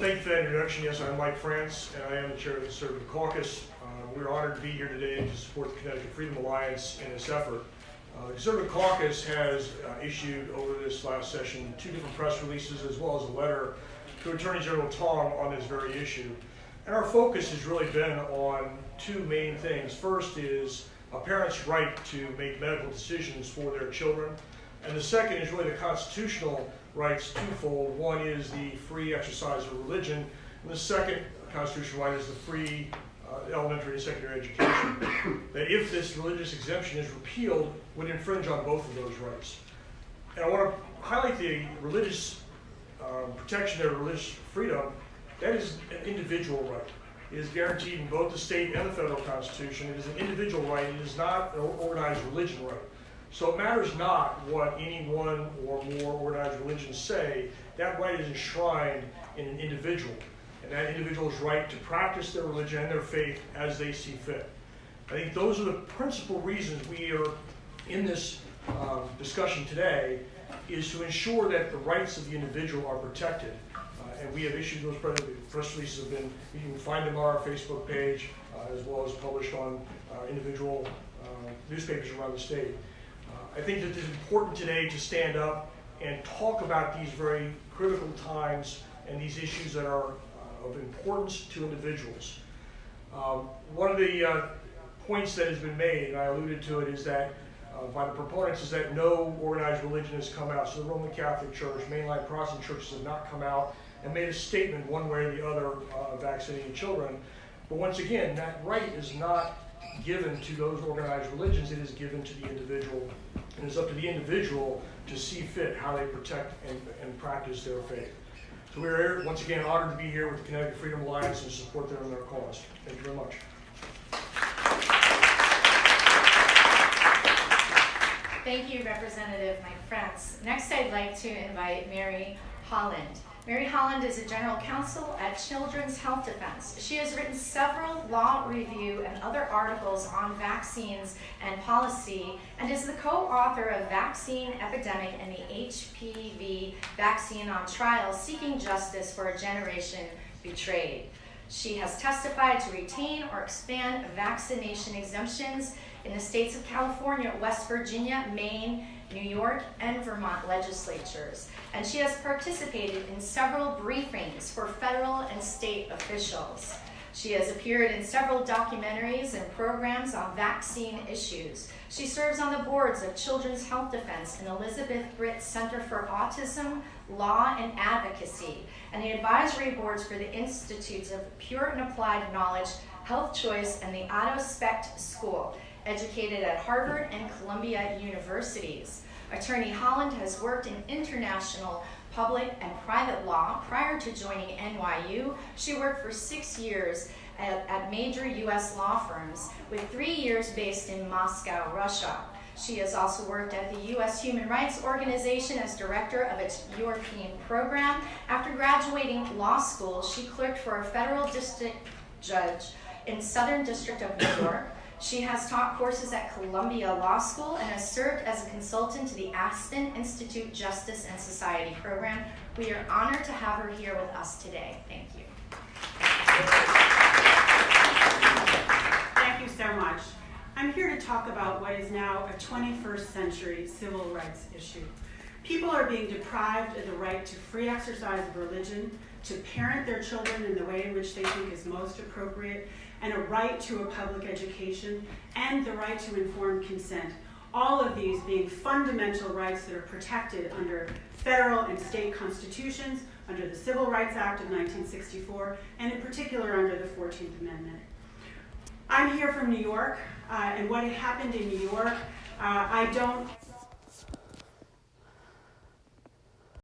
Thank you for that introduction. Yes, I'm Mike France, and I am the chair of the Conservative Caucus. We're honored to be here today to support the Connecticut Freedom Alliance in this effort. The Conservative Caucus has issued over this last session 2 different press releases as well as a letter to Attorney General Tong on this very issue. And our focus has really been on 2 main things. First is a parent's right to make medical decisions for their children. And the second is really the constitutional rights twofold. One is the free exercise of religion, and the second constitutional right is the free elementary and secondary education. That if this religious exemption is repealed, would infringe on both of those rights. And I want to highlight the religious protection of religious freedom. That is an individual right. It is guaranteed in both the state and the federal constitution. It is an individual right. It is not an organized religion right. So it matters not what any one or more organized religions say. That right is enshrined in an individual. And that individual's right to practice their religion and their faith as they see fit. I think those are the principal reasons we are in this discussion today, is to ensure that the rights of the individual are protected. And we have issued those press releases. You can find them on our Facebook page, as well as published on individual newspapers around the state. I think that it's important today to stand up and talk about these very critical times and these issues that are of importance to individuals. One of the points that has been made, and I alluded to it, is that by the proponents, is that no organized religion has come out. So the Roman Catholic Church, mainline Protestant churches have not come out and made a statement one way or the other vaccinating children. But once again, that right is not given to those organized religions. It is given to the individual. And it's up to the individual to see fit how they protect and practice their faith. So we're here, once again, honored to be here with the Connecticut Freedom Alliance and support them in their cause. Thank you very much. Thank you, Representative Mike France. Next, I'd like to invite Mary Holland. Mary Holland is a general counsel at Children's Health Defense. She has written several law review and other articles on vaccines and policy, and is the co-author of Vaccine Epidemic and the HPV Vaccine on Trial, Seeking Justice for a Generation Betrayed. She has testified to retain or expand vaccination exemptions in the states of California, West Virginia, Maine, New York, and Vermont legislatures. And she has participated in several briefings for federal and state officials. She has appeared in several documentaries and programs on vaccine issues. She serves on the boards of Children's Health Defense and Elizabeth Britt Center for Autism, Law, and Advocacy, and the advisory boards for the Institutes of Pure and Applied Knowledge, Health Choice, and the Otto Specht School, educated at Harvard and Columbia Universities. Attorney Holland has worked in international public and private law. Prior to joining NYU, she worked for 6 years at major U.S. law firms, with 3 years based in Moscow, Russia. She has also worked at the U.S. Human Rights Organization as director of its European program. After graduating law school, she clerked for a federal district judge in Southern District of New York. She has taught courses at Columbia Law School and has served as a consultant to the Aspen Institute Justice and Society program. We are honored to have her here with us today. Thank you. Thank you so much. I'm here to talk about what is now a 21st century civil rights issue. People are being deprived of the right to free exercise of religion, to parent their children in the way in which they think is most appropriate, and a right to a public education, and the right to informed consent. All of these being fundamental rights that are protected under federal and state constitutions, under the Civil Rights Act of 1964, and in particular under the 14th Amendment. I'm here from New York, and what happened in New York, I don't